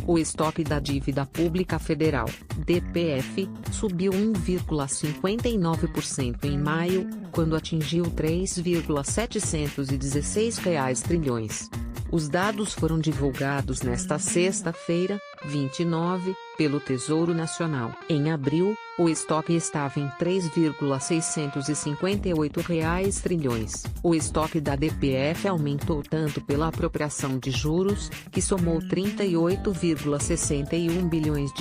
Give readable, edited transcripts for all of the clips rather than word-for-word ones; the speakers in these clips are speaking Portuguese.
O estoque da dívida pública federal, DPF, subiu 1,59% em maio, quando atingiu R$ 3,716 trilhões. Os dados foram divulgados nesta sexta-feira, 29, pelo Tesouro Nacional. Em abril, o estoque estava em R$ 3,658 trilhões. O estoque da DPF aumentou tanto pela apropriação de juros, que somou R$ 38,61 bilhões,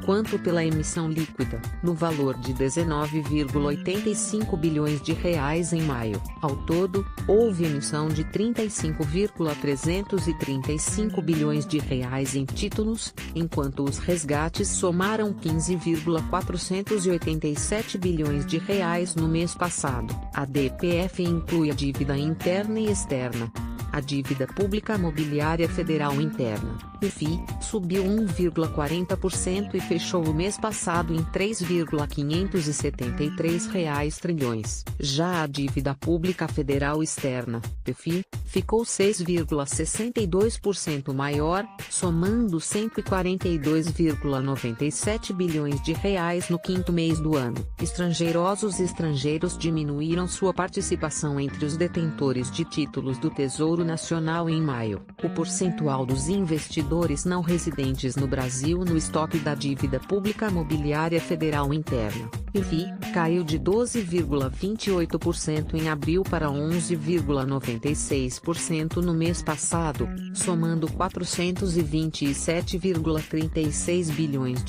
quanto pela emissão líquida, no valor de R$ 19,85 bilhões em maio. Ao todo, houve emissão de R$ 35,335 bilhões em títulos, enquanto os resgates somaram R$ 15,487 bilhões no mês passado. A DPF inclui a dívida interna e externa. A dívida pública mobiliária federal interna, DFI, subiu 1,40% e fechou o mês passado em R$ 3,573 trilhões. Já a dívida pública federal externa, DFI, ficou 6,62% maior, somando R$ 142,97 bilhões no quinto mês do ano. Os estrangeiros diminuíram sua participação entre os detentores de títulos do Tesouro Nacional em maio. O percentual dos investidores não residentes no Brasil no estoque da dívida pública mobiliária federal interna, DFI, caiu de 12,28% em abril para 11,96% no mês passado, somando R$ 427,36 bilhões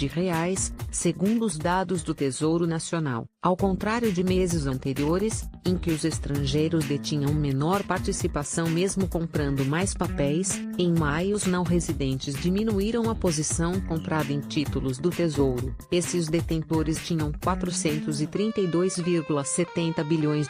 segundo os dados do Tesouro Nacional. Ao contrário de meses anteriores, em que os estrangeiros detinham menor participação mesmo comprando mais papéis, em maio os não residentes diminuíram a posição comprada em títulos do Tesouro. Esses detentores tinham R$ 432,70 bilhões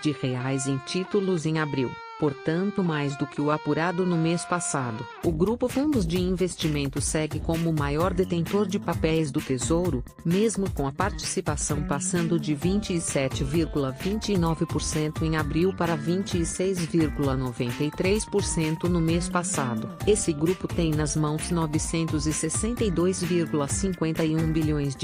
em títulos em abril, portanto mais do que o apurado no mês passado. O Grupo Fundos de Investimento segue como o maior detentor de papéis do Tesouro, mesmo com a participação passando de 27,29% em abril para 26,93% no mês passado. Esse grupo tem nas mãos R$ 962,51 bilhões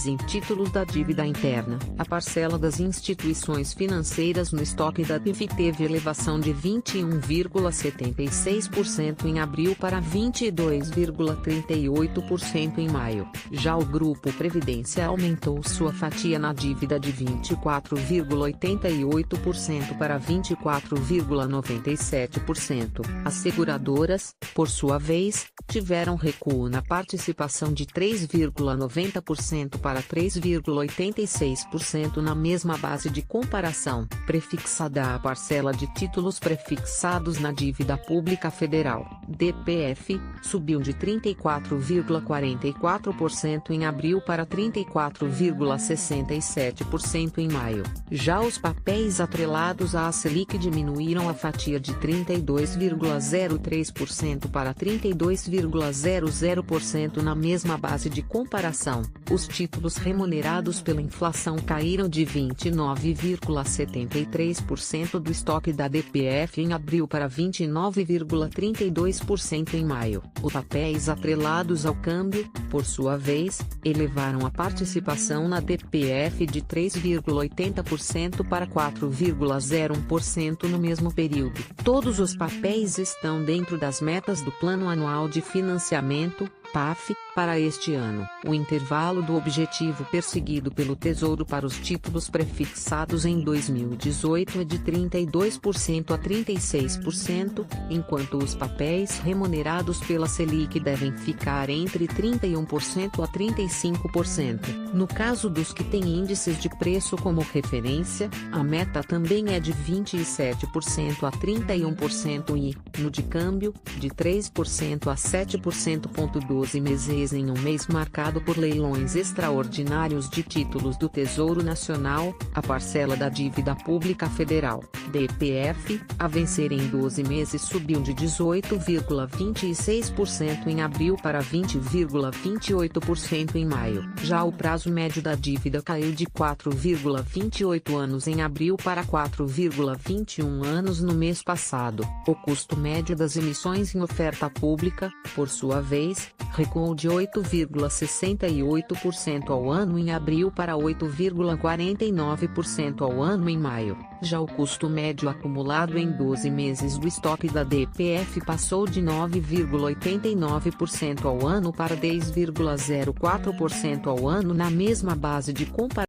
em títulos da dívida interna. A parcela das instituições financeiras no estoque da DFI teve elevação de 21,76% em abril para 22,38% em maio. Já o Grupo Previdência aumentou sua fatia na dívida de 24,88% para 24,97%. As seguradoras, por sua vez, tiveram recuo na participação de 3,90% para 3,86% na mesma base de comparação, prefixada à parcela de títulos prefixados na dívida pública federal, DPF, subiu de 34,44% em abril para 34,67% em maio. Já os papéis atrelados à Selic diminuíram a fatia de 32,03% para 32,00% na mesma base de comparação. Os títulos remunerados pela inflação caíram de 29,73% do estoque da DPF em abril para 29,32% em maio. Os papéis atrelados ao câmbio, por sua vez, elevaram a participação na DPF de 3,80% para 4,01% no mesmo período. Todos os papéis estão dentro das metas do Plano Anual de Financiamento, PAF, para este ano. O intervalo do objetivo perseguido pelo Tesouro para os títulos prefixados em 2018 é de 32% a 36%, enquanto os papéis remunerados pela Selic devem ficar entre 31% a 35%. No caso dos que têm índices de preço como referência, a meta também é de 27% a 31% e, no de câmbio, de 3% a 7%. 12 meses em um mês marcado por leilões extraordinários de títulos do Tesouro Nacional. A parcela da dívida pública federal, DPF, a vencer em 12 meses subiu de 18,26% em abril para 20,28% em maio. Já o prazo médio da dívida caiu de 4,28 anos em abril para 4,21 anos no mês passado. O custo médio das emissões em oferta pública, por sua vez, recuou de 8,68% ao ano em abril para 8,49% ao ano em maio. Já o custo médio acumulado em 12 meses do estoque da DPF passou de 9,89% ao ano para 10,04% ao ano na mesma base de comparação.